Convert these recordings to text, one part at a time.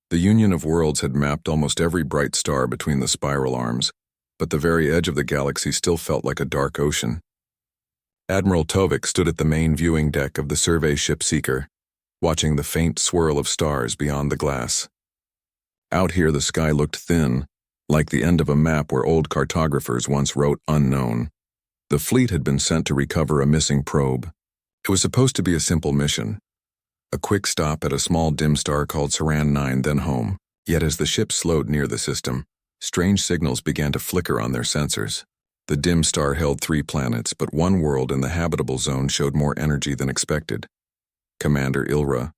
The Union of Worlds had mapped almost every bright star between the spiral arms, but the very edge of the galaxy still felt like a dark ocean. Admiral Tovik stood at the main viewing deck of the survey ship Seeker, watching the faint swirl of stars beyond the glass. Out here the sky looked thin, like the end of a map where old cartographers once wrote unknown. The fleet had been sent to recover a missing probe. It was supposed to be a simple mission. A quick stop at a small dim star called Saran 9, then home. Yet as the ship slowed near the system, strange signals began to flicker on their sensors. The dim star held 3 planets, but one world in the habitable zone showed more energy than expected. Commander Ilra,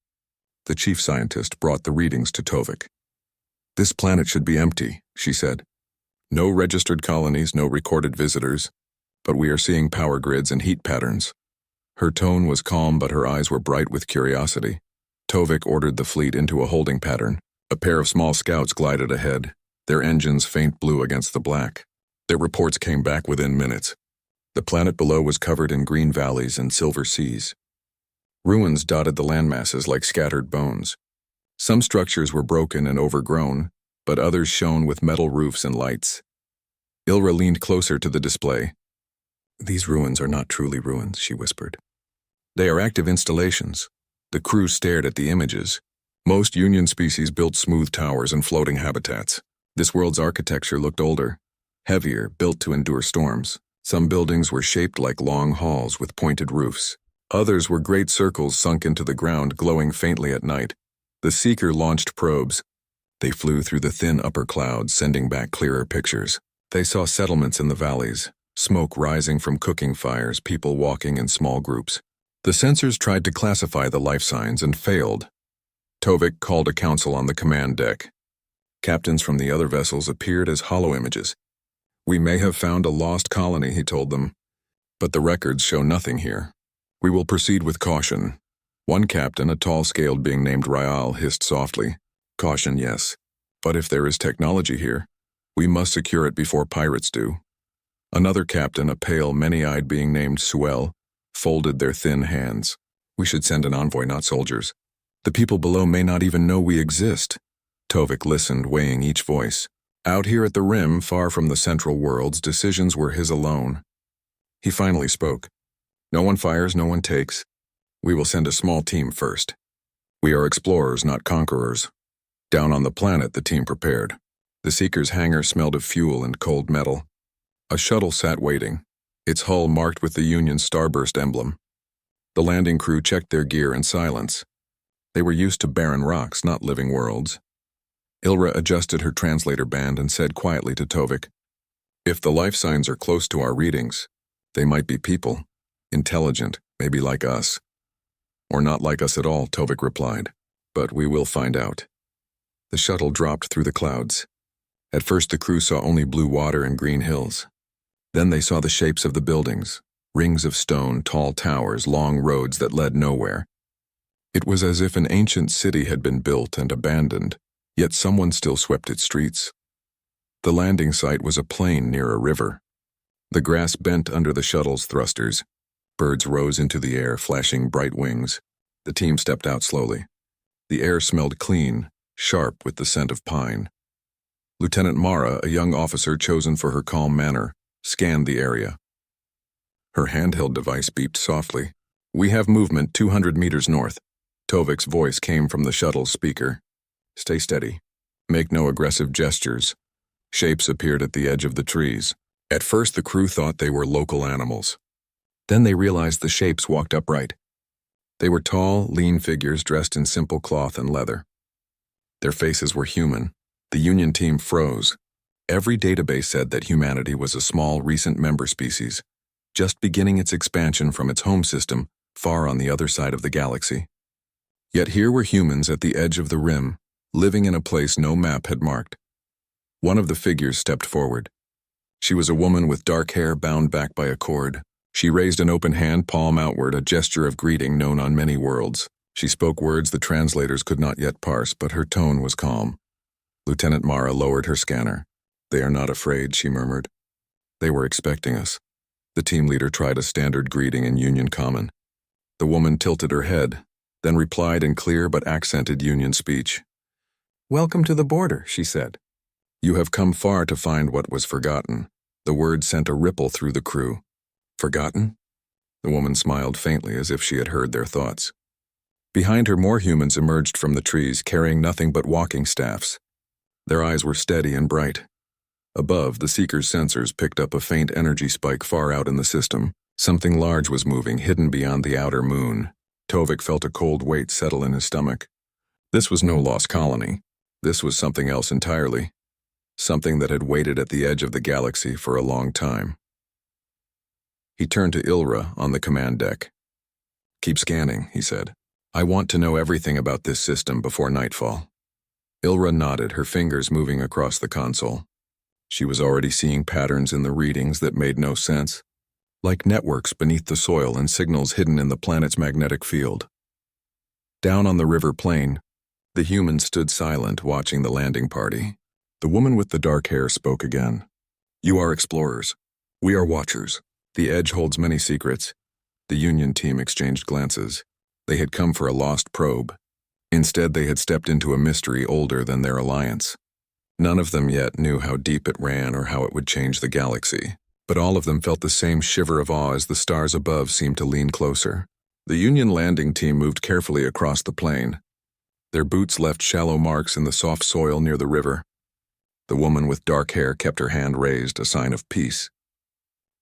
the chief scientist, brought the readings to Tovik. "This planet should be empty," she said. "No registered colonies, no recorded visitors, but we are seeing power grids and heat patterns." Her tone was calm, but her eyes were bright with curiosity. Tovik ordered the fleet into a holding pattern. A pair of small scouts glided ahead, their engines faint blue against the black. Their reports came back within minutes. The planet below was covered in green valleys and silver seas. Ruins dotted the landmasses like scattered bones. Some structures were broken and overgrown, but others shone with metal roofs and lights. Ilra leaned closer to the display. "These ruins are not truly ruins," she whispered. "They are active installations." The crew stared at the images. Most Union species built smooth towers and floating habitats. This world's architecture looked older, heavier, built to endure storms. Some buildings were shaped like long halls with pointed roofs. Others were great circles sunk into the ground, glowing faintly at night. The Seeker launched probes. They flew through the thin upper clouds, sending back clearer pictures. They saw settlements in the valleys, smoke rising from cooking fires, people walking in small groups. The sensors tried to classify the life signs and failed. Tovik called a council on the command deck. Captains from the other vessels appeared as hollow images. "We may have found a lost colony," he told them, "but the records show nothing here. We will proceed with caution." One captain, a tall scaled being named Ryal, hissed softly. "Caution, yes. But if there is technology here, we must secure it before pirates do." Another captain, a pale, many-eyed being named Suel, folded their thin hands. "We should send an envoy, not soldiers. The people below may not even know we exist." Tovik listened, weighing each voice. Out here at the rim, far from the central worlds, decisions were his alone. He finally spoke. "No one fires, no one takes. We will send a small team first. We are explorers, not conquerors." Down on the planet, the team prepared. The Seeker's hangar smelled of fuel and cold metal. A shuttle sat waiting, its hull marked with the Union starburst emblem. The landing crew checked their gear in silence. They were used to barren rocks, not living worlds. Ilra adjusted her translator band and said quietly to Tovik, "If the life signs are close to our readings, they might be people, intelligent, maybe like us." "Or not like us at all," Tovik replied, "but we will find out." The shuttle dropped through the clouds. At first the crew saw only blue water and green hills. Then they saw the shapes of the buildings, rings of stone, tall towers, long roads that led nowhere. It was as if an ancient city had been built and abandoned, yet someone still swept its streets. The landing site was a plain near a river. The grass bent under the shuttle's thrusters. Birds rose into the air, flashing bright wings. The team stepped out slowly. The air smelled clean, sharp with the scent of pine. Lieutenant Mara, a young officer chosen for her calm manner, scanned the area. Her handheld device beeped softly. "We have movement 200 meters north." Tovik's voice came from the shuttle's speaker. "Stay steady. Make no aggressive gestures." Shapes appeared at the edge of the trees. At first the crew thought they were local animals. Then they realized the shapes walked upright. They were tall, lean figures dressed in simple cloth and leather. Their faces were human. The Union team froze. Every database said that humanity was a small, recent member species, just beginning its expansion from its home system, far on the other side of the galaxy. Yet here were humans at the edge of the rim, living in a place no map had marked. One of the figures stepped forward. She was a woman with dark hair bound back by a cord. She raised an open hand, palm outward, a gesture of greeting known on many worlds. She spoke words the translators could not yet parse, but her tone was calm. Lieutenant Mara lowered her scanner. "They are not afraid," she murmured. "They were expecting us." The team leader tried a standard greeting in Union Common. The woman tilted her head, then replied in clear but accented Union speech. "Welcome to the border," she said. "You have come far to find what was forgotten." The word sent a ripple through the crew. "Forgotten?" The woman smiled faintly as if she had heard their thoughts. Behind her, more humans emerged from the trees, carrying nothing but walking staffs. Their eyes were steady and bright. Above, the Seeker's sensors picked up a faint energy spike far out in the system. Something large was moving, hidden beyond the outer moon. Tovik felt a cold weight settle in his stomach. This was no lost colony. This was something else entirely. Something that had waited at the edge of the galaxy for a long time. He turned to Ilra on the command deck. "Keep scanning," he said. "I want to know everything about this system before nightfall." Ilra nodded, her fingers moving across the console. She was already seeing patterns in the readings that made no sense, like networks beneath the soil and signals hidden in the planet's magnetic field. Down on the river plain, the humans stood silent, watching the landing party. The woman with the dark hair spoke again. "You are explorers. We are watchers. The Edge holds many secrets." The Union team exchanged glances. They had come for a lost probe. Instead, they had stepped into a mystery older than their alliance. None of them yet knew how deep it ran or how it would change the galaxy, but all of them felt the same shiver of awe as the stars above seemed to lean closer. The Union landing team moved carefully across the plain. Their boots left shallow marks in the soft soil near the river. The woman with dark hair kept her hand raised, a sign of peace.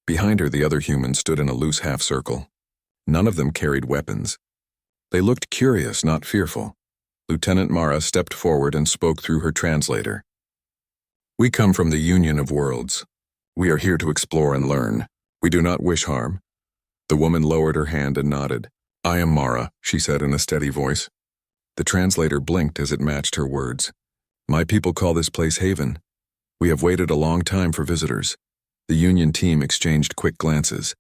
Behind her, the other humans stood in a loose half-circle. None of them carried weapons. They looked curious, not fearful. Lieutenant Mara stepped forward and spoke through her translator. "We come from the Union of Worlds. We are here to explore and learn. We do not wish harm." The woman lowered her hand and nodded. "I am Mara," she said in a steady voice. The translator blinked as it matched her words. "My people call this place Haven. We have waited a long time for visitors." The Union team exchanged quick glances.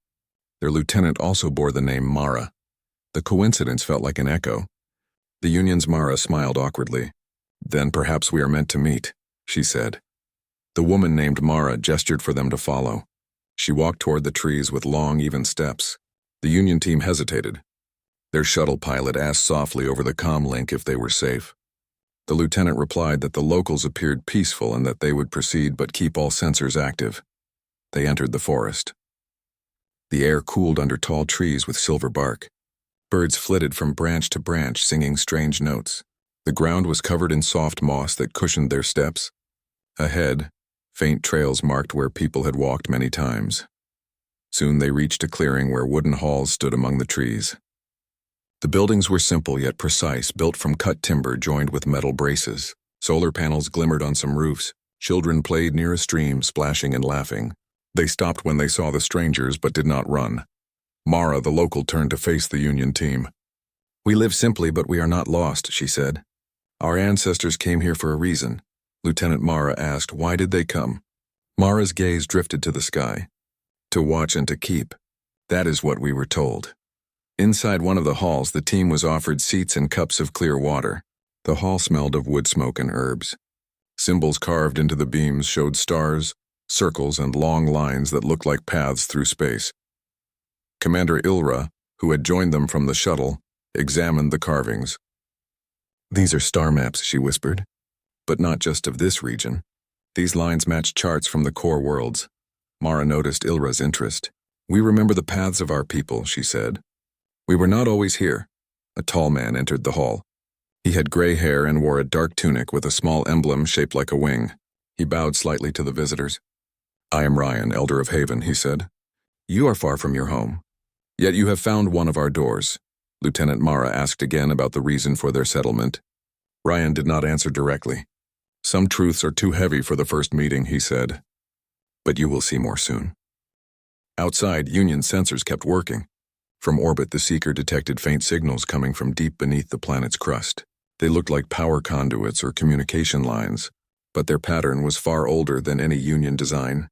Their lieutenant also bore the name Mara. The coincidence felt like an echo. The Union's Mara smiled awkwardly. "Then perhaps we are meant to meet," she said. The woman named Mara gestured for them to follow. She walked toward the trees with long, even steps. The Union team hesitated. Their shuttle pilot asked softly over the comm link if they were safe. The lieutenant replied that the locals appeared peaceful and that they would proceed but keep all sensors active. They entered the forest. The air cooled under tall trees with silver bark. Birds flitted from branch to branch, singing strange notes. The ground was covered in soft moss that cushioned their steps. Ahead, faint trails marked where people had walked many times. Soon they reached a clearing where wooden halls stood among the trees. The buildings were simple yet precise, built from cut timber joined with metal braces. Solar panels glimmered on some roofs. Children played near a stream, splashing and laughing. They stopped when they saw the strangers but did not run. Mara, the local, turned to face the Union team. "We live simply, but we are not lost," she said. "Our ancestors came here for a reason." Lieutenant Mara asked, "Why did they come?" Mara's gaze drifted to the sky. "To watch and to keep. That is what we were told." Inside one of the halls, the team was offered seats and cups of clear water. The hall smelled of wood smoke and herbs. Symbols carved into the beams showed stars, circles, and long lines that looked like paths through space. Commander Ilra, who had joined them from the shuttle, examined the carvings. "These are star maps," she whispered. "But not just of this region. These lines match charts from the core worlds." Mara noticed Ilra's interest. "We remember the paths of our people," she said. "We were not always here." A tall man entered the hall. He had gray hair and wore a dark tunic with a small emblem shaped like a wing. He bowed slightly to the visitors. "I am Ryan, Elder of Haven," he said. "You are far from your home. Yet you have found one of our doors." Lieutenant Mara asked again about the reason for their settlement. Ryan did not answer directly. "Some truths are too heavy for the first meeting," he said. "But you will see more soon." Outside, Union sensors kept working. From orbit, the Seeker detected faint signals coming from deep beneath the planet's crust. They looked like power conduits or communication lines, but their pattern was far older than any Union design.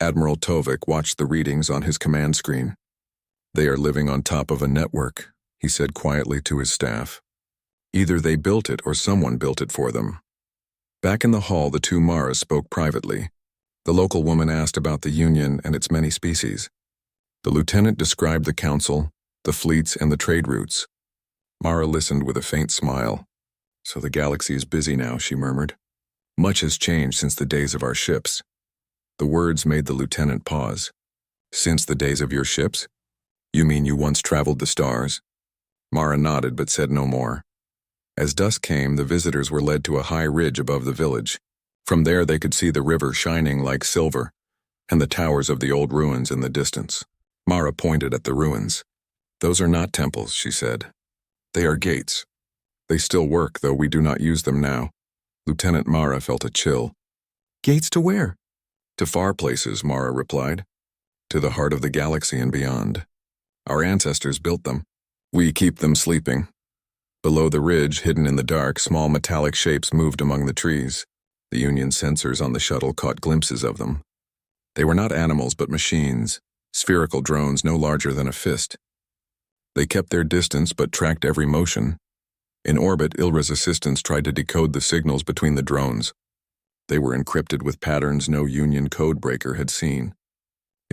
Admiral Tovik watched the readings on his command screen. "They are living on top of a network," he said quietly to his staff. "Either they built it or someone built it for them." Back in the hall, the two Maras spoke privately. The local woman asked about the Union and its many species. The lieutenant described the council, the fleets, and the trade routes. Mara listened with a faint smile. So the galaxy is busy now, she murmured. Much has changed since the days of our ships. The words made the lieutenant pause. Since the days of your ships? You mean you once traveled the stars? Mara nodded but said no more. As dusk came, the visitors were led to a high ridge above the village. From there they could see the river shining like silver, and the towers of the old ruins in the distance. Mara pointed at the ruins. Those are not temples, she said. They are gates. They still work, though we do not use them now. Lieutenant Mara felt a chill. Gates to where? To far places, Mara replied. To the heart of the galaxy and beyond. Our ancestors built them. We keep them sleeping. Below the ridge, hidden in the dark, small metallic shapes moved among the trees. The Union sensors on the shuttle caught glimpses of them. They were not animals but machines, spherical drones no larger than a fist. They kept their distance but tracked every motion. In orbit, Ilra's assistants tried to decode the signals between the drones. They were encrypted with patterns no Union codebreaker had seen.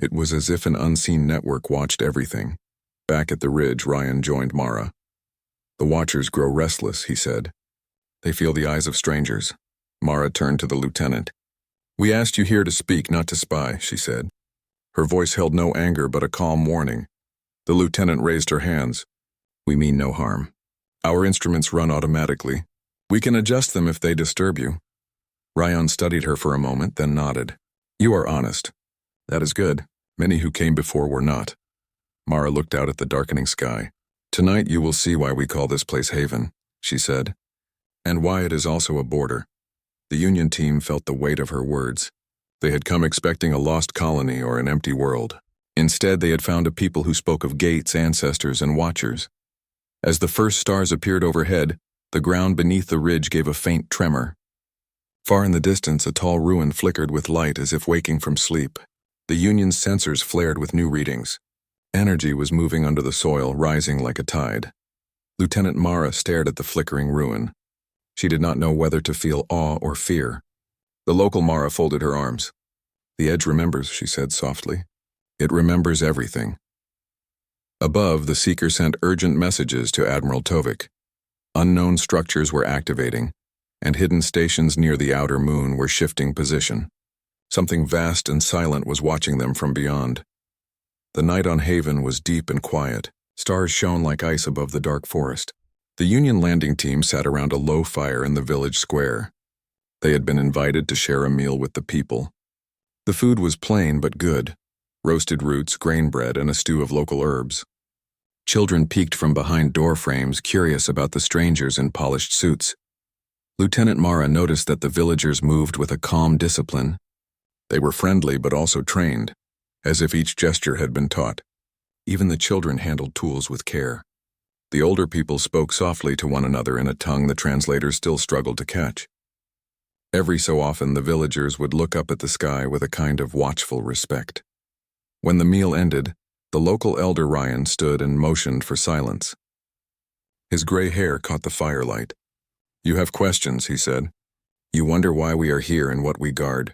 It was as if an unseen network watched everything. Back at the ridge, Ryan joined Mara. The Watchers grow restless, he said. They feel the eyes of strangers. Mara turned to the lieutenant. We asked you here to speak, not to spy, she said. Her voice held no anger but a calm warning. The lieutenant raised her hands. We mean no harm. Our instruments run automatically. We can adjust them if they disturb you. Ryan studied her for a moment, then nodded. You are honest. That is good. Many who came before were not. Mara looked out at the darkening sky. Tonight you will see why we call this place Haven, she said, and why it is also a border. The Union team felt the weight of her words. They had come expecting a lost colony or an empty world. Instead, they had found a people who spoke of gates, ancestors, and watchers. As the first stars appeared overhead, the ground beneath the ridge gave a faint tremor. Far in the distance, a tall ruin flickered with light as if waking from sleep. The Union's sensors flared with new readings. Energy was moving under the soil, rising like a tide. Lieutenant Mara stared at the flickering ruin. She did not know whether to feel awe or fear. The local Mara folded her arms. The Edge remembers, she said softly. It remembers everything. Above, the Seeker sent urgent messages to Admiral Tovik. Unknown structures were activating, and hidden stations near the outer moon were shifting position. Something vast and silent was watching them from beyond. The night on Haven was deep and quiet. Stars shone like ice above the dark forest. The Union landing team sat around a low fire in the village square. They had been invited to share a meal with the people. The food was plain but good. Roasted roots, grain bread, and a stew of local herbs. Children peeked from behind door frames, curious about the strangers in polished suits. Lieutenant Mara noticed that the villagers moved with a calm discipline. They were friendly but also trained, as if each gesture had been taught. Even the children handled tools with care. The older people spoke softly to one another in a tongue the translators still struggled to catch. Every so often the villagers would look up at the sky with a kind of watchful respect. When the meal ended, the local elder Ryan stood and motioned for silence. His gray hair caught the firelight. You have questions, he said. You wonder why we are here and what we guard.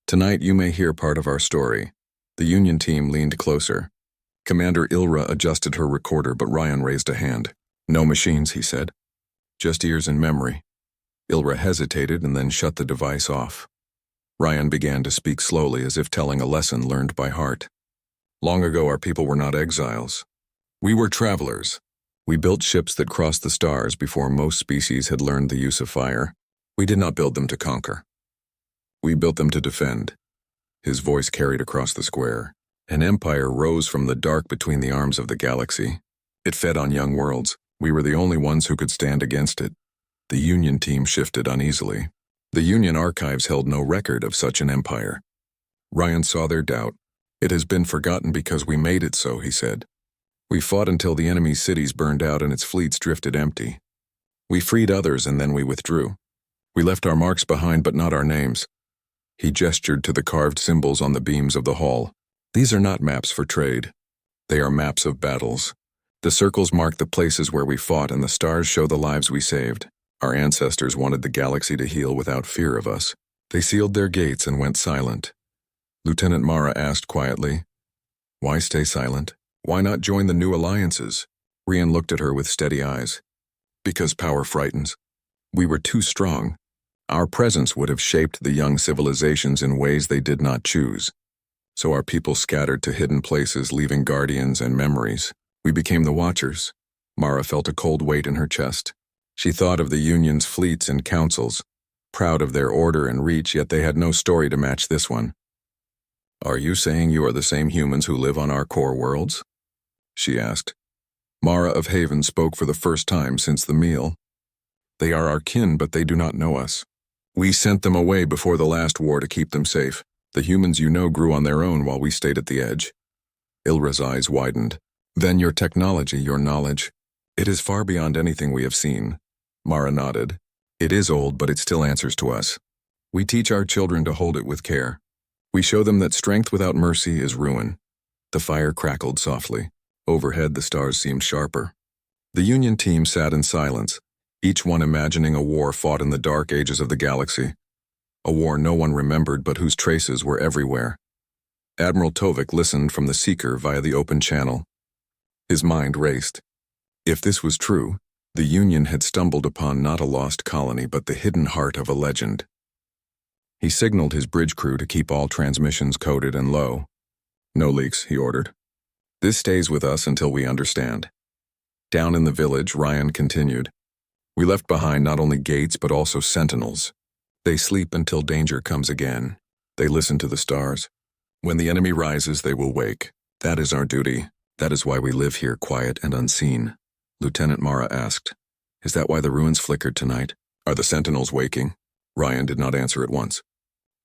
Tonight you may hear part of our story. The Union team leaned closer. Commander Ilra adjusted her recorder, but Ryan raised a hand. No machines, he said. Just ears and memory. Ilra hesitated and then shut the device off. Ryan began to speak slowly as if telling a lesson learned by heart. Long ago our people were not exiles. We were travelers. We built ships that crossed the stars before most species had learned the use of fire. We did not build them to conquer. We built them to defend. His voice carried across the square. An empire rose from the dark between the arms of the galaxy. It fed on young worlds. We were the only ones who could stand against it. The Union team shifted uneasily. The Union archives held no record of such an empire. Ryan saw their doubt. It has been forgotten because we made it so, he said. We fought until the enemy's cities burned out and its fleets drifted empty. We freed others and then we withdrew. We left our marks behind but not our names. He gestured to the carved symbols on the beams of the hall. These are not maps for trade. They are maps of battles. The circles mark the places where we fought and the stars show the lives we saved. Our ancestors wanted the galaxy to heal without fear of us. They sealed their gates and went silent. Lieutenant Mara asked quietly, Why stay silent? Why not join the new alliances? Rian looked at her with steady eyes. Because power frightens. We were too strong. Our presence would have shaped the young civilizations in ways they did not choose. So our people scattered to hidden places, leaving guardians and memories. We became the Watchers. Mara felt a cold weight in her chest. She thought of the Union's fleets and councils, proud of their order and reach, yet they had no story to match this one. "Are you saying you are the same humans who live on our core worlds?" she asked. Mara of Haven spoke for the first time since the meal. "They are our kin, but they do not know us. We sent them away before the last war to keep them safe. The humans you know grew on their own while we stayed at the edge." Ilra's eyes widened. "Then your technology, your knowledge, it is far beyond anything we have seen." Mara nodded. "It is old, but it still answers to us. We teach our children to hold it with care. We show them that strength without mercy is ruin." The fire crackled softly. Overhead, the stars seemed sharper. The Union team sat in silence, each one imagining a war fought in the dark ages of the galaxy. A war no one remembered but whose traces were everywhere. Admiral Tovik listened from the Seeker via the open channel. His mind raced. If this was true, the Union had stumbled upon not a lost colony but the hidden heart of a legend. He signaled his bridge crew to keep all transmissions coded and low. "No leaks," he ordered. "This stays with us until we understand." Down in the village, Ryan continued. "We left behind not only gates but also sentinels. They sleep until danger comes again. They listen to the stars. When the enemy rises, they will wake. That is our duty. That is why we live here quiet and unseen." Lieutenant Mara asked, "Is that why the ruins flickered tonight? Are the sentinels waking?" Ryan did not answer at once.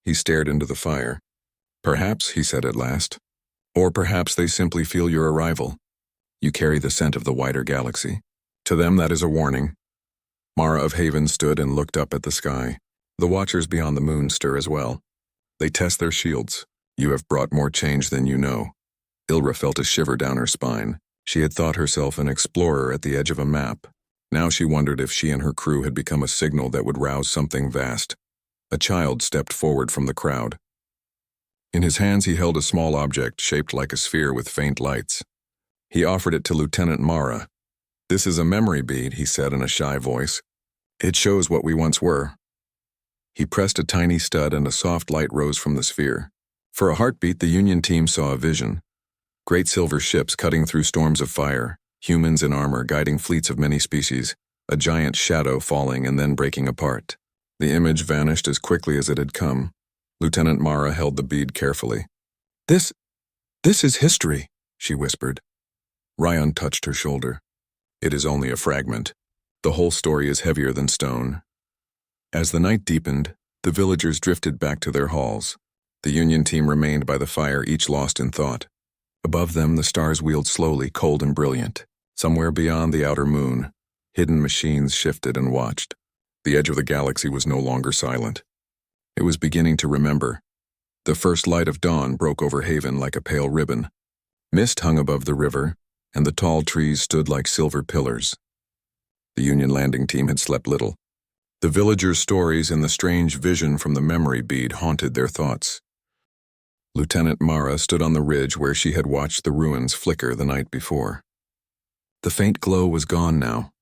He stared into the fire. "Perhaps," he said at last. "Or perhaps they simply feel your arrival. You carry the scent of the wider galaxy. To them that is a warning." Mara of Haven stood and looked up at the sky. The Watchers beyond the moon stir as well. They test their shields. "You have brought more change than you know." Ilra felt a shiver down her spine. She had thought herself an explorer at the edge of a map. Now she wondered if she and her crew had become a signal that would rouse something vast. A child stepped forward from the crowd. In his hands he held a small object shaped like a sphere with faint lights. He offered it to Lieutenant Mara. "This is a memory bead," he said in a shy voice. "It shows what we once were." He pressed a tiny stud and a soft light rose from the sphere. For a heartbeat, the Union team saw a vision. Great silver ships cutting through storms of fire, humans in armor guiding fleets of many species, a giant shadow falling and then breaking apart. The image vanished as quickly as it had come. Lieutenant Mara held the bead carefully. This is history," she whispered. Ryan touched her shoulder. "It is only a fragment. The whole story is heavier than stone." As the night deepened, the villagers drifted back to their halls. The Union team remained by the fire, each lost in thought. Above them, the stars wheeled slowly, cold and brilliant. Somewhere beyond the outer moon, hidden machines shifted and watched. The edge of the galaxy was no longer silent. It was beginning to remember. The first light of dawn broke over Haven like a pale ribbon. Mist hung above the river, and the tall trees stood like silver pillars. The Union landing team had slept little. The villagers' stories and the strange vision from the memory bead haunted their thoughts. Lieutenant Mara stood on the ridge where she had watched the ruins flicker the night before. The faint glow was gone now,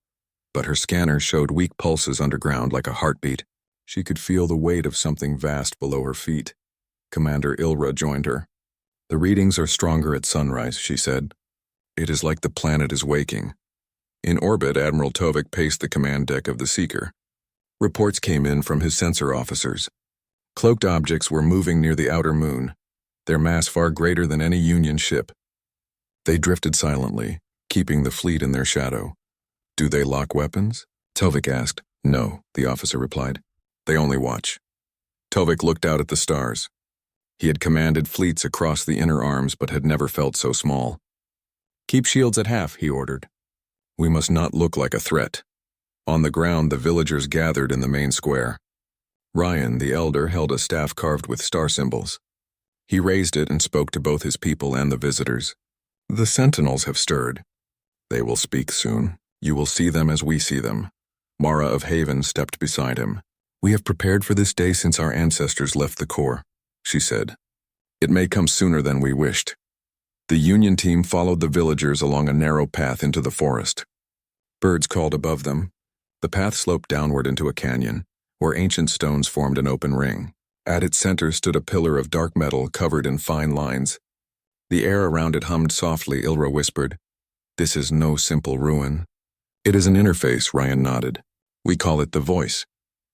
but her scanner showed weak pulses underground like a heartbeat. She could feel the weight of something vast below her feet. Commander Ilra joined her. "The readings are stronger at sunrise," she said. "It is like the planet is waking." In orbit, Admiral Tovik paced the command deck of the Seeker. Reports came in from his sensor officers. Cloaked objects were moving near the outer moon, their mass far greater than any Union ship. They drifted silently, keeping the fleet in their shadow. "Do they lock weapons?" Tovik asked. "No," the officer replied. "They only watch." Tovik looked out at the stars. He had commanded fleets across the inner arms but had never felt so small. "Keep shields at half," he ordered. "We must not look like a threat." On the ground, the villagers gathered in the main square. Ryan, the elder, held a staff carved with star symbols. He raised it and spoke to both his people and the visitors. "The sentinels have stirred. They will speak soon. You will see them as we see them." Mara of Haven stepped beside him. "We have prepared for this day since our ancestors left the core," she said. "It may come sooner than we wished." The Union team followed the villagers along a narrow path into the forest. Birds called above them. The path sloped downward into a canyon, where ancient stones formed an open ring. At its center stood a pillar of dark metal covered in fine lines. The air around it hummed softly. Ilra whispered, "This is no simple ruin. It is an interface," Ryan nodded. "We call it the Voice.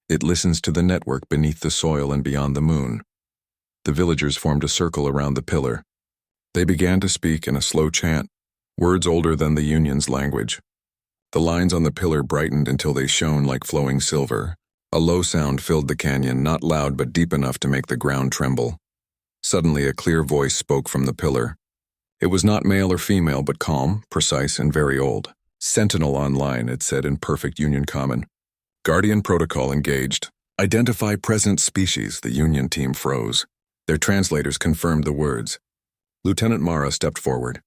It listens to the network beneath the soil and beyond the moon." The villagers formed a circle around the pillar. They began to speak in a slow chant, words older than the Union's language. The lines on the pillar brightened until they shone like flowing silver. A low sound filled the canyon, not loud but deep enough to make the ground tremble. Suddenly, a clear voice spoke from the pillar. It was not male or female, but calm, precise, and very old. "Sentinel online," it said in perfect Union common. "Guardian protocol engaged. Identify present species." The Union team froze. Their translators confirmed the words. Lieutenant Mara stepped forward.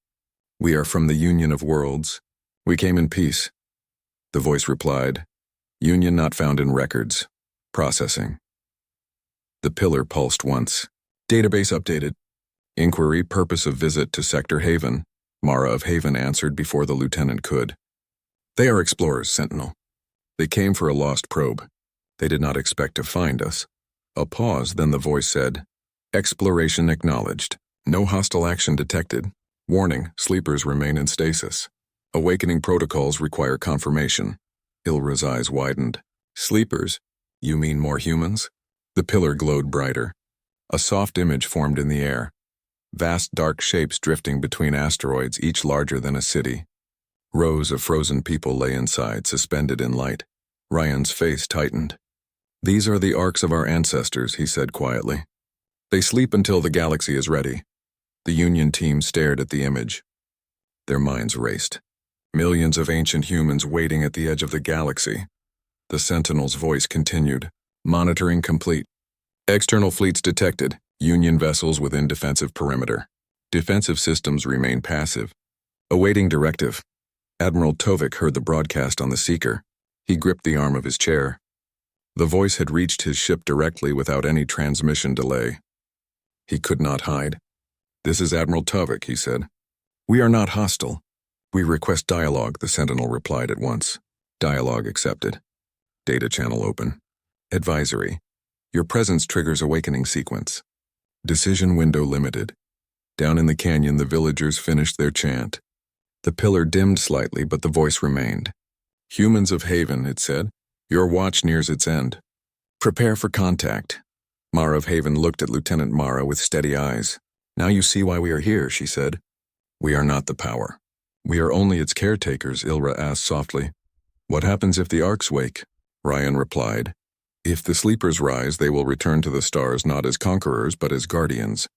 "We are from the Union of Worlds. We came in peace." The voice replied, "Union not found in records. Processing." The pillar pulsed once. "Database updated. Inquiry, purpose of visit to Sector Haven." Mara of Haven answered before the lieutenant could. "They are explorers, Sentinel. They came for a lost probe. They did not expect to find us." A pause, then the voice said, "Exploration acknowledged. No hostile action detected. Warning, sleepers remain in stasis. Awakening protocols require confirmation." Ilra's eyes widened. "Sleepers? You mean more humans?" The pillar glowed brighter. A soft image formed in the air. Vast dark shapes drifting between asteroids, each larger than a city. Rows of frozen people lay inside, suspended in light. Ryan's face tightened. "These are the Orcs of our ancestors," he said quietly. "They sleep until the galaxy is ready." The Union team stared at the image. Their minds raced. Millions of ancient humans waiting at the edge of the galaxy. The Sentinel's voice continued. "Monitoring complete. External fleets detected. Union vessels within defensive perimeter. Defensive systems remain passive. Awaiting directive." Admiral Tovik heard the broadcast on the Seeker. He gripped the arm of his chair. The voice had reached his ship directly without any transmission delay. He could not hide. "This is Admiral Tovik," he said. "We are not hostile. We request dialogue," the Sentinel replied at once. Dialogue accepted. Data channel open. Advisory. Your presence triggers awakening sequence. Decision window limited. Down in the canyon, the villagers finished their chant. The pillar dimmed slightly, but the voice remained. "Humans of Haven," it said. "Your watch nears its end. Prepare for contact." Mara of Haven looked at Lieutenant Mara with steady eyes. "Now you see why we are here," she said. "We are not the power. We are only its caretakers," Ilra asked softly. "What happens if the Orcs wake?" Ryan replied. "If the sleepers rise, they will return to the stars not as conquerors but as guardians.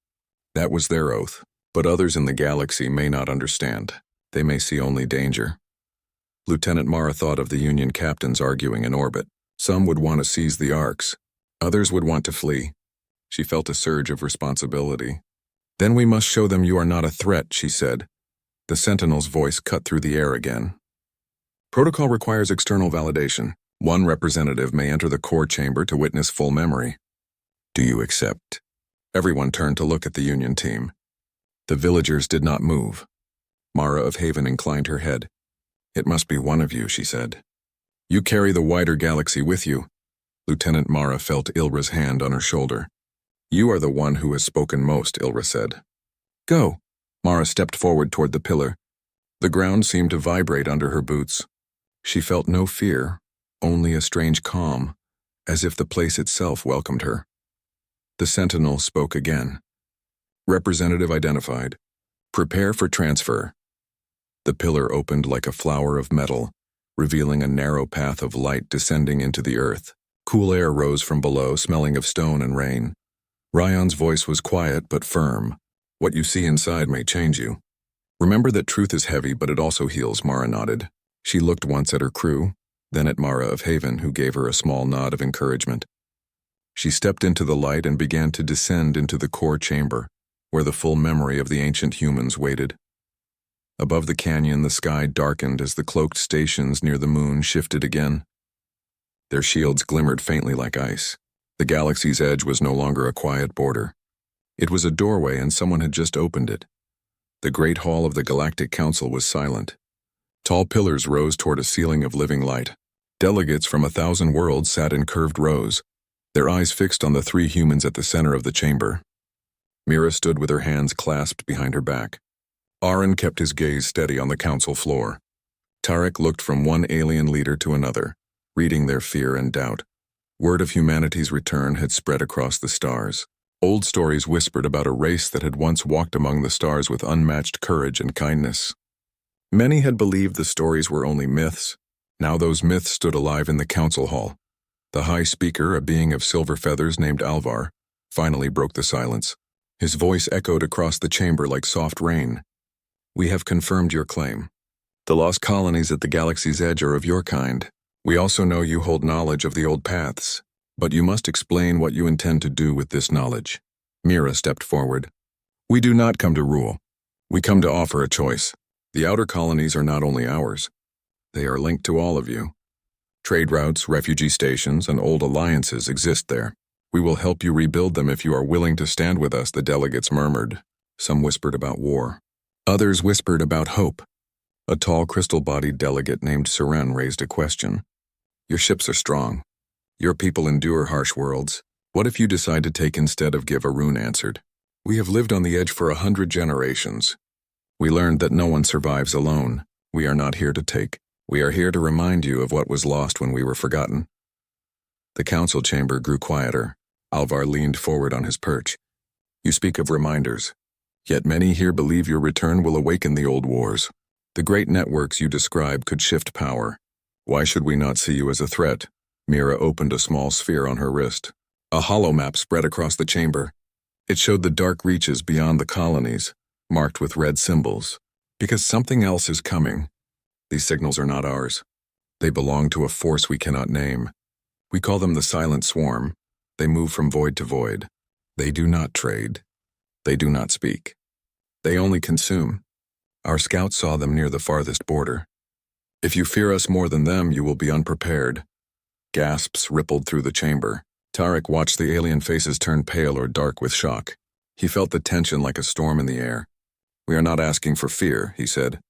That was their oath, but others in the galaxy may not understand. They may see only danger." Lieutenant Mara thought of the Union captains arguing in orbit. Some would want to seize the Orcs. Others would want to flee. She felt a surge of responsibility. "Then we must show them you are not a threat," she said. The Sentinel's voice cut through the air again. "Protocol requires external validation. One representative may enter the core chamber to witness full memory. Do you accept?" Everyone turned to look at the Union team. The villagers did not move. Mara of Haven inclined her head. "It must be one of you," she said. "You carry the wider galaxy with you." Lieutenant Mara felt Ilra's hand on her shoulder. "You are the one who has spoken most," Ilra said. "Go." Mara stepped forward toward the pillar. The ground seemed to vibrate under her boots. She felt no fear, only a strange calm, as if the place itself welcomed her. The Sentinel spoke again. "Representative identified. Prepare for transfer." The pillar opened like a flower of metal, revealing a narrow path of light descending into the earth. Cool air rose from below, smelling of stone and rain. Ryan's voice was quiet but firm. "What you see inside may change you. Remember that truth is heavy, but it also heals," Mara nodded. She looked once at her crew, then at Mara of Haven, who gave her a small nod of encouragement. She stepped into the light and began to descend into the core chamber, where the full memory of the ancient humans waited. Above the canyon, the sky darkened as the cloaked stations near the moon shifted again. Their shields glimmered faintly like ice. The galaxy's edge was no longer a quiet border. It was a doorway, and someone had just opened it. The great hall of the Galactic Council was silent. Tall pillars rose toward a ceiling of living light. Delegates from 1,000 worlds sat in curved rows, their eyes fixed on the three humans at the center of the chamber. Mira stood with her hands clasped behind her back. Aaron kept his gaze steady on the council floor. Tarek looked from one alien leader to another, reading their fear and doubt. Word of humanity's return had spread across the stars. Old stories whispered about a race that had once walked among the stars with unmatched courage and kindness. Many had believed the stories were only myths. Now those myths stood alive in the council hall. The high speaker, a being of silver feathers named Alvar, finally broke the silence. His voice echoed across the chamber like soft rain. "We have confirmed your claim. The lost colonies at the galaxy's edge are of your kind. We also know you hold knowledge of the old paths, but you must explain what you intend to do with this knowledge." Mira stepped forward. "We do not come to rule. We come to offer a choice. The outer colonies are not only ours. They are linked to all of you. Trade routes, refugee stations, and old alliances exist there. We will help you rebuild them if you are willing to stand with us," the delegates murmured. Some whispered about war. Others whispered about hope. A tall, crystal-bodied delegate named Seren raised a question. "Your ships are strong. Your people endure harsh worlds. What if you decide to take instead of give?" Arun answered. "We have lived on the edge for 100 generations. We learned that no one survives alone. We are not here to take. We are here to remind you of what was lost when we were forgotten." The council chamber grew quieter. Alvar leaned forward on his perch. "You speak of reminders. Yet many here believe your return will awaken the old wars. The great networks you describe could shift power. Why should we not see you as a threat?" Mira opened a small sphere on her wrist. A hollow map spread across the chamber. It showed the dark reaches beyond the colonies, marked with red symbols. "Because something else is coming. These signals are not ours. They belong to a force we cannot name. We call them the Silent Swarm. They move from void to void. They do not trade. They do not speak. They only consume. Our scouts saw them near the farthest border. If you fear us more than them, you will be unprepared." Gasps rippled through the chamber. Tarek watched the alien faces turn pale or dark with shock. He felt the tension like a storm in the air. "We are not asking for fear," he said.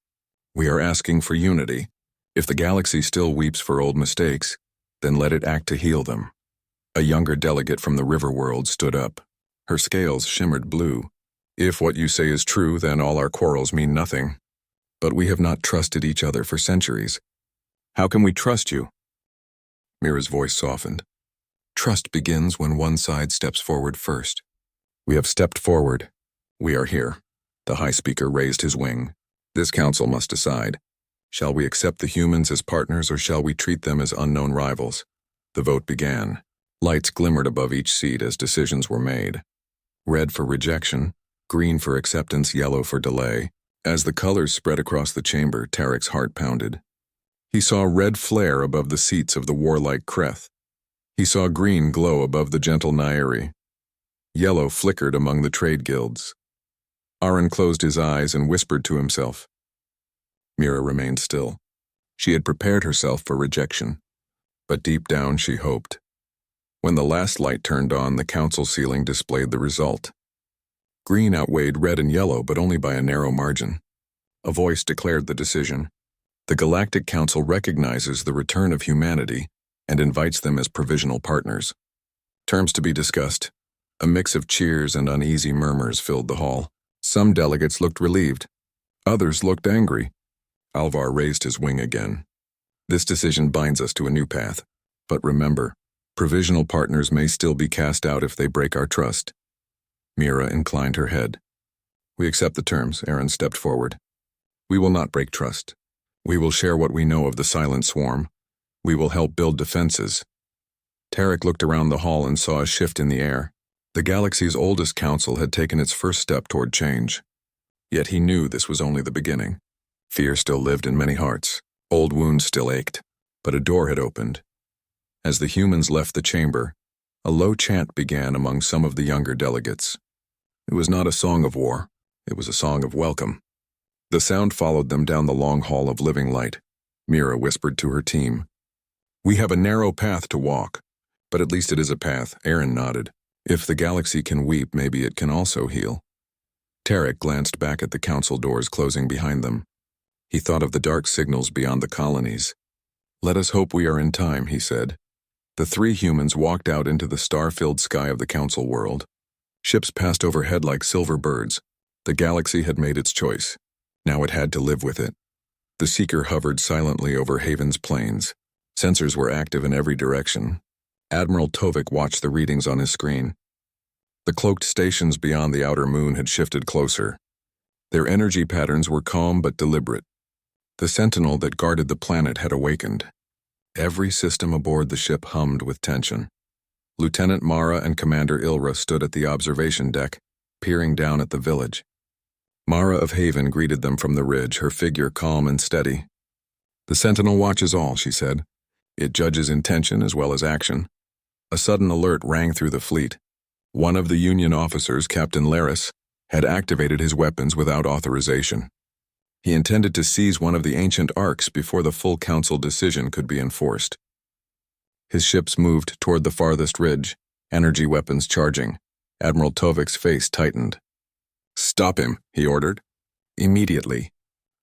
"We are asking for unity. If the galaxy still weeps for old mistakes, then let it act to heal them." A younger delegate from the river world stood up. Her scales shimmered blue. "If what you say is true, then all our quarrels mean nothing. But we have not trusted each other for centuries. How can we trust you?" Mira's voice softened. "Trust begins when one side steps forward first. We have stepped forward. We are here." The high speaker raised his wing. "This council must decide. Shall we accept the humans as partners or shall we treat them as unknown rivals?" The vote began. Lights glimmered above each seat as decisions were made. Red for rejection, green for acceptance, yellow for delay. As the colors spread across the chamber, Tarek's heart pounded. He saw red flare above the seats of the warlike Kreth. He saw green glow above the gentle Nairi. Yellow flickered among the trade guilds. Aaron closed his eyes and whispered to himself. Mira remained still. She had prepared herself for rejection, but deep down she hoped. When the last light turned on, the council ceiling displayed the result. Green outweighed red and yellow, but only by a narrow margin. A voice declared the decision. The Galactic Council recognizes the return of humanity and invites them as provisional partners. Terms to be discussed. A mix of cheers and uneasy murmurs filled the hall. Some delegates looked relieved. Others looked angry. Alvar raised his wing again. "This decision binds us to a new path. But remember, provisional partners may still be cast out if they break our trust." Mira inclined her head. "We accept the terms," Aaron stepped forward. "We will not break trust. We will share what we know of the Silent Swarm. We will help build defenses." Tarek looked around the hall and saw a shift in the air. The galaxy's oldest council had taken its first step toward change. Yet he knew this was only the beginning. Fear still lived in many hearts. Old wounds still ached. But a door had opened. As the humans left the chamber, a low chant began among some of the younger delegates. It was not a song of war. It was a song of welcome. The sound followed them down the long hall of living light. Mira whispered to her team. "We have a narrow path to walk, but at least it is a path." Aaron nodded. "If the galaxy can weep, maybe it can also heal." Tarek glanced back at the council doors closing behind them. He thought of the dark signals beyond the colonies. Let us hope we are in time, he said. The three humans walked out into the star-filled sky of the council world. Ships passed overhead like silver birds. The galaxy had made its choice. Now it had to live with it. The Seeker hovered silently over Haven's plains. Sensors were active in every direction. Admiral Tovik watched the readings on his screen. The cloaked stations beyond the outer moon had shifted closer. Their energy patterns were calm but deliberate. The sentinel that guarded the planet had awakened. Every system aboard the ship hummed with tension. Lieutenant Mara and Commander Ilra stood at the observation deck, peering down at the village. Mara of Haven greeted them from the ridge, her figure calm and steady. "The sentinel watches all," she said. "It judges intention as well as action." A sudden alert rang through the fleet. One of the Union officers, Captain Laris, had activated his weapons without authorization. He intended to seize one of the ancient Orcs before the full council decision could be enforced. His ships moved toward the farthest ridge, energy weapons charging. Admiral Tovik's face tightened. "Stop him," he ordered. "Immediately.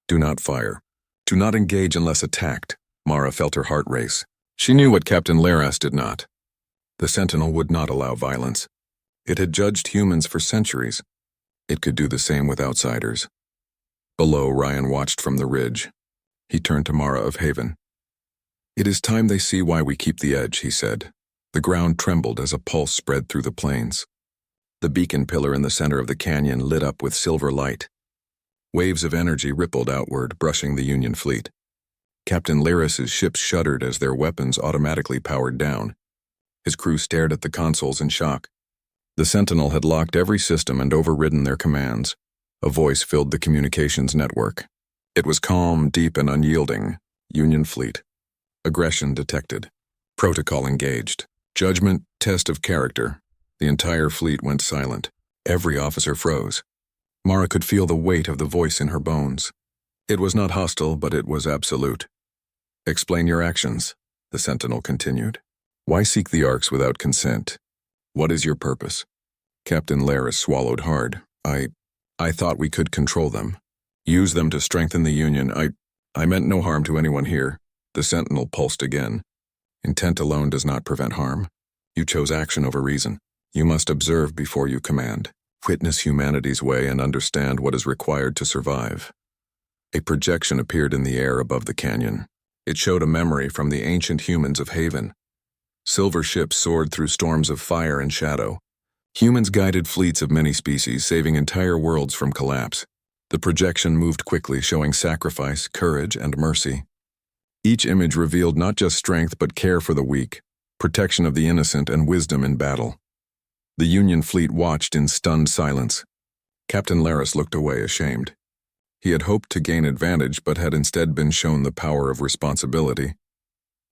Do not fire. Do not engage unless attacked." Mara felt her heart race. She knew what Captain Laras did not. The Sentinel would not allow violence. It had judged humans for centuries. It could do the same with outsiders. Below, Ryan watched from the ridge. He turned to Mara of Haven. "It is time they see why we keep the edge," he said. The ground trembled as a pulse spread through the plains. The beacon pillar in the center of the canyon lit up with silver light. Waves of energy rippled outward, brushing the Union fleet. Captain Laris's ships shuddered as their weapons automatically powered down. His crew stared at the consoles in shock. The Sentinel had locked every system and overridden their commands. A voice filled the communications network. It was calm, deep, and unyielding. Union fleet. Aggression detected. Protocol engaged. Judgment, test of character. The entire fleet went silent. Every officer froze. Mara could feel the weight of the voice in her bones. It was not hostile, but it was absolute. "Explain your actions," the Sentinel continued. "Why seek the Orcs without consent? What is your purpose?" Captain Laris swallowed hard. I thought we could control them. Use them to strengthen the Union. I meant no harm to anyone here." The Sentinel pulsed again. "Intent alone does not prevent harm. You chose action over reason. You must observe before you command. Witness humanity's way and understand what is required to survive." A projection appeared in the air above the canyon. It showed a memory from the ancient humans of Haven. Silver ships soared through storms of fire and shadow. Humans guided fleets of many species, saving entire worlds from collapse. The projection moved quickly, showing sacrifice, courage, and mercy. Each image revealed not just strength but care for the weak, protection of the innocent, and wisdom in battle. The Union fleet watched in stunned silence. Captain Laris looked away, ashamed. He had hoped to gain advantage but had instead been shown the power of responsibility.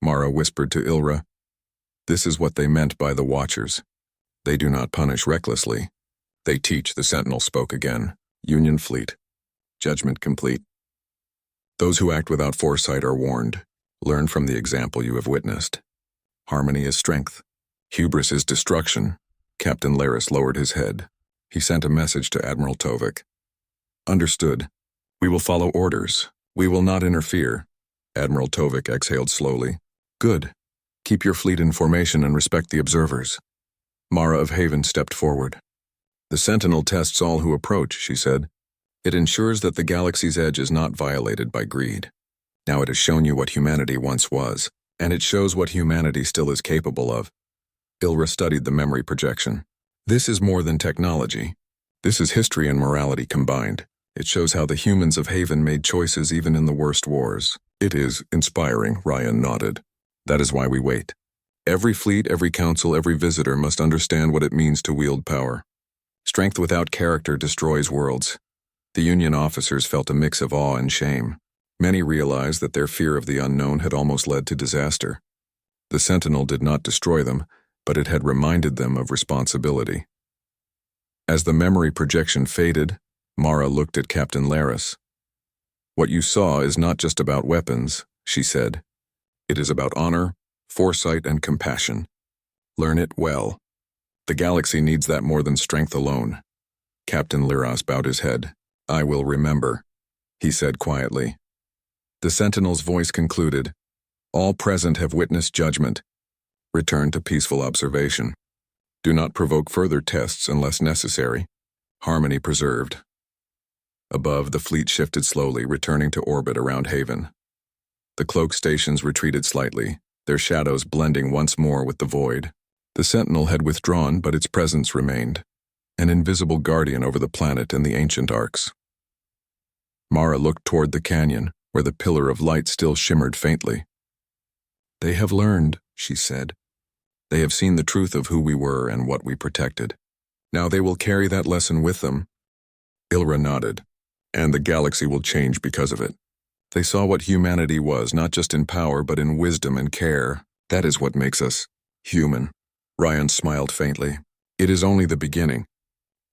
Mara whispered to Ilra, "This is what they meant by the Watchers. They do not punish recklessly. They teach." The Sentinel spoke again. "Union fleet. Judgment complete. Those who act without foresight are warned. Learn from the example you have witnessed. Harmony is strength. Hubris is destruction." Captain Laris lowered his head. He sent a message to Admiral Tovik. "Understood. We will follow orders. We will not interfere." Admiral Tovik exhaled slowly. "Good. Keep your fleet in formation and respect the observers." Mara of Haven stepped forward. "The Sentinel tests all who approach," she said. "It ensures that the galaxy's edge is not violated by greed. Now it has shown you what humanity once was, and it shows what humanity still is capable of." Ilra studied the memory projection. "This is more than technology. This is history and morality combined. It shows how the humans of Haven made choices even in the worst wars." "It is inspiring," Ryan nodded. "That is why we wait. Every fleet, every council, every visitor must understand what it means to wield power. Strength without character destroys worlds." The Union officers felt a mix of awe and shame. Many realized that their fear of the unknown had almost led to disaster. The Sentinel did not destroy them, but it had reminded them of responsibility. As the memory projection faded, Mara looked at Captain Laris. "What you saw is not just about weapons," she said. "It is about honor, foresight, and compassion. Learn it well. The galaxy needs that more than strength alone." Captain Laris bowed his head. "I will remember," he said quietly. The Sentinel's voice concluded, All present have witnessed judgment. Return to peaceful observation. Do not provoke further tests unless necessary. Harmony preserved. Above, the fleet shifted slowly, returning to orbit around Haven. The cloak stations retreated slightly, their shadows blending once more with the void. The Sentinel had withdrawn, but its presence remained, an invisible guardian over the planet and the ancient Arcs. Mara looked toward the canyon, where the pillar of light still shimmered faintly. "They have learned," she said. "They have seen the truth of who we were and what we protected. Now they will carry that lesson with them." Ilra nodded. "And the galaxy will change because of it. They saw what humanity was, not just in power, but in wisdom and care. That is what makes us human." Ryan smiled faintly. "It is only the beginning.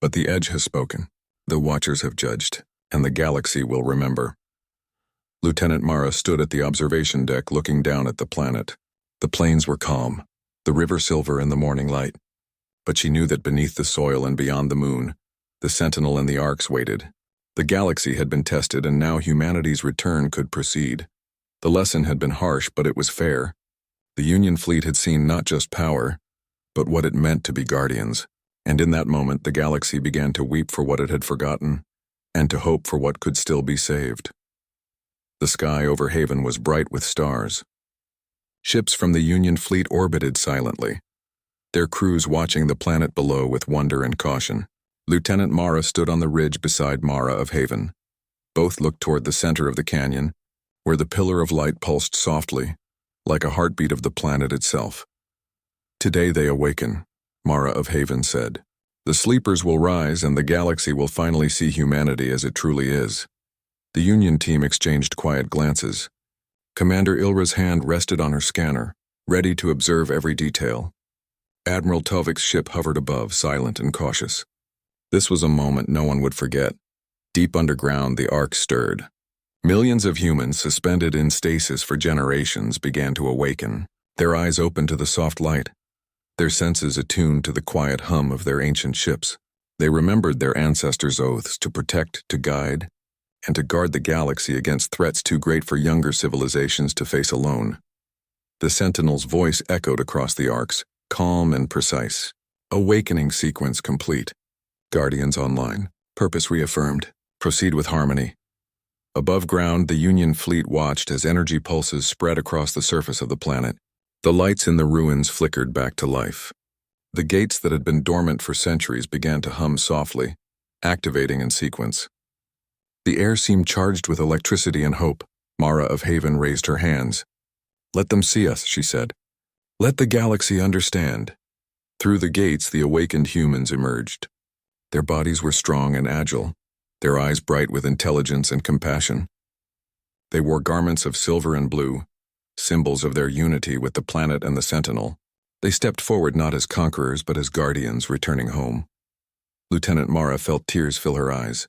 But the Edge has spoken. The Watchers have judged, and the galaxy will remember." Lieutenant Mara stood at the observation deck looking down at the planet. The plains were calm, the river silver in the morning light. But she knew that beneath the soil and beyond the moon, the Sentinel and the Arcs waited. The galaxy had been tested, and now humanity's return could proceed. The lesson had been harsh, but it was fair. The Union fleet had seen not just power, but what it meant to be guardians. And in that moment, the galaxy began to weep for what it had forgotten, and to hope for what could still be saved. The sky over Haven was bright with stars. Ships from the Union fleet orbited silently, their crews watching the planet below with wonder and caution. Lieutenant Mara stood on the ridge beside Mara of Haven. Both looked toward the center of the canyon, where the pillar of light pulsed softly, like a heartbeat of the planet itself. "Today they awaken," Mara of Haven said. "The sleepers will rise, and the galaxy will finally see humanity as it truly is." The Union team exchanged quiet glances. Commander Ilra's hand rested on her scanner, ready to observe every detail. Admiral Tovik's ship hovered above, silent and cautious. This was a moment no one would forget. Deep underground, the Ark stirred. Millions of humans, suspended in stasis for generations, began to awaken, their eyes open to the soft light, their senses attuned to the quiet hum of their ancient ships. They remembered their ancestors' oaths to protect, to guide, and to guard the galaxy against threats too great for younger civilizations to face alone. The Sentinel's voice echoed across the Arcs, calm and precise. Awakening sequence complete. Guardians online. Purpose reaffirmed. Proceed with harmony. Above ground, the Union fleet watched as energy pulses spread across the surface of the planet. The lights in the ruins flickered back to life. The gates that had been dormant for centuries began to hum softly, activating in sequence. The air seemed charged with electricity and hope. Mara of Haven raised her hands. "Let them see us," she said. "Let the galaxy understand." Through the gates, the awakened humans emerged. Their bodies were strong and agile, their eyes bright with intelligence and compassion. They wore garments of silver and blue, symbols of their unity with the planet and the Sentinel. They stepped forward not as conquerors but as guardians returning home. Lieutenant Mara felt tears fill her eyes.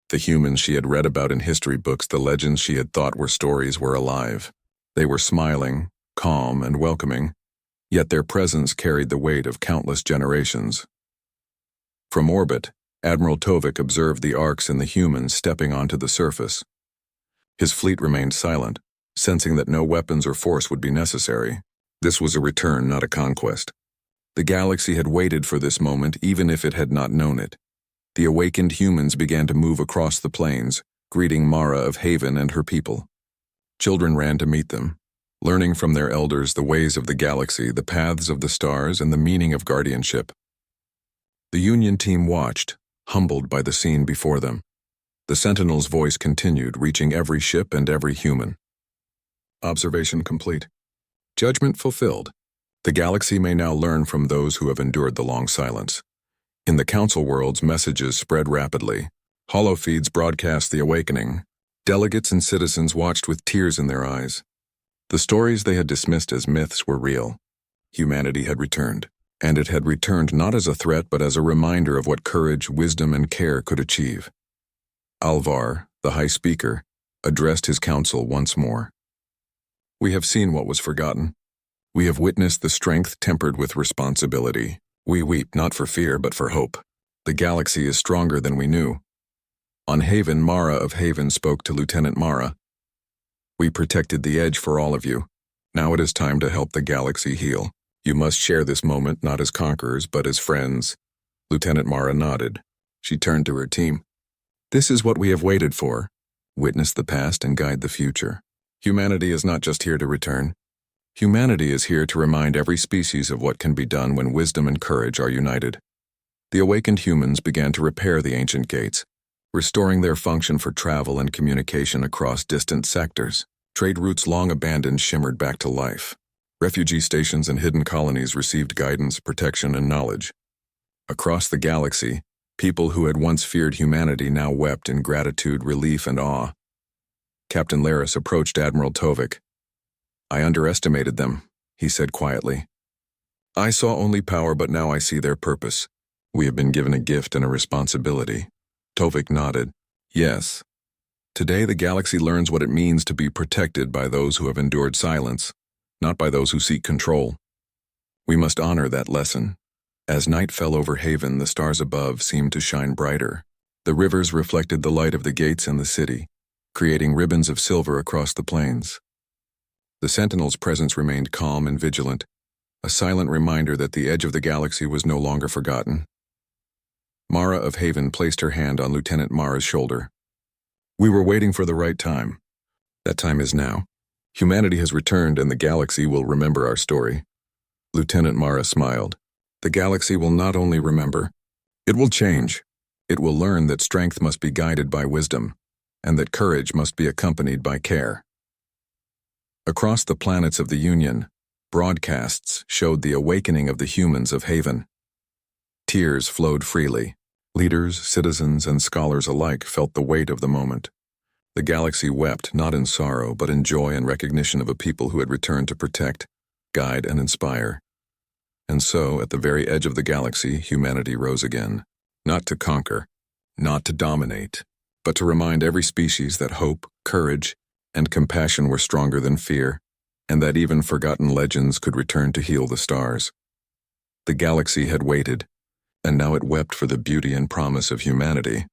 The humans she had read about in history books, the legends she had thought were stories, were alive. They were smiling, calm, and welcoming, yet their presence carried the weight of countless generations. From orbit, Admiral Tovik observed the Arcs and the humans stepping onto the surface. His fleet remained silent, sensing that no weapons or force would be necessary. This was a return, not a conquest. The galaxy had waited for this moment, even if it had not known it. The awakened humans began to move across the plains, greeting Mara of Haven and her people. Children ran to meet them, learning from their elders the ways of the galaxy, the paths of the stars, and the meaning of guardianship. The Union team watched, humbled by the scene before them. The Sentinel's voice continued, reaching every ship and every human. Observation complete. Judgment fulfilled. The galaxy may now learn from those who have endured the long silence. In the Council worlds, messages spread rapidly. Holofeeds broadcast the awakening. Delegates and citizens watched with tears in their eyes. The stories they had dismissed as myths were real. Humanity had returned. And it had returned not as a threat but as a reminder of what courage, wisdom, and care could achieve. Alvar, the High Speaker, addressed his council once more. "We have seen what was forgotten. We have witnessed the strength tempered with responsibility. We weep not for fear but for hope. The galaxy is stronger than we knew." On Haven, Mara of Haven spoke to Lieutenant Mara. "We protected the Edge for all of you. Now it is time to help the galaxy heal. You must share this moment not as conquerors, but as friends. Lieutenant Mara nodded. She turned to her team. This is what we have waited for. Witness the past and guide the future. Humanity is not just here to return. Humanity is here to remind every species of what can be done when wisdom and courage are united. The awakened humans began to repair the ancient gates, restoring their function for travel and communication across distant sectors. Trade routes long abandoned shimmered back to life. Refugee stations and hidden colonies received guidance, protection, and knowledge. Across the galaxy, people who had once feared humanity now wept in gratitude, relief, and awe. Captain Laris approached Admiral Tovik. I underestimated them, he said quietly. I saw only power, but now I see their purpose. We have been given a gift and a responsibility. Tovik nodded. Yes. Today the galaxy learns what it means to be protected by those who have endured silence, not by those who seek control. We must honor that lesson. As night fell over Haven, the stars above seemed to shine brighter. The rivers reflected the light of the gates and the city, creating ribbons of silver across the plains. The Sentinel's presence remained calm and vigilant, a silent reminder that the edge of the galaxy was no longer forgotten. Mara of Haven placed her hand on Lieutenant Mara's shoulder. We were waiting for the right time. That time is now. Humanity has returned and the galaxy will remember our story. Lieutenant Mara smiled. The galaxy will not only remember, it will change. It will learn that strength must be guided by wisdom, and that courage must be accompanied by care. Across the planets of the Union, broadcasts showed the awakening of the humans of Haven. Tears flowed freely. Leaders, citizens, and scholars alike felt the weight of the moment. The galaxy wept not in sorrow, but in joy and recognition of a people who had returned to protect, guide, and inspire. And so, at the very edge of the galaxy, humanity rose again. Not to conquer, not to dominate, but to remind every species that hope, courage, and compassion were stronger than fear, and that even forgotten legends could return to heal the stars. The galaxy had waited, and now it wept for the beauty and promise of humanity.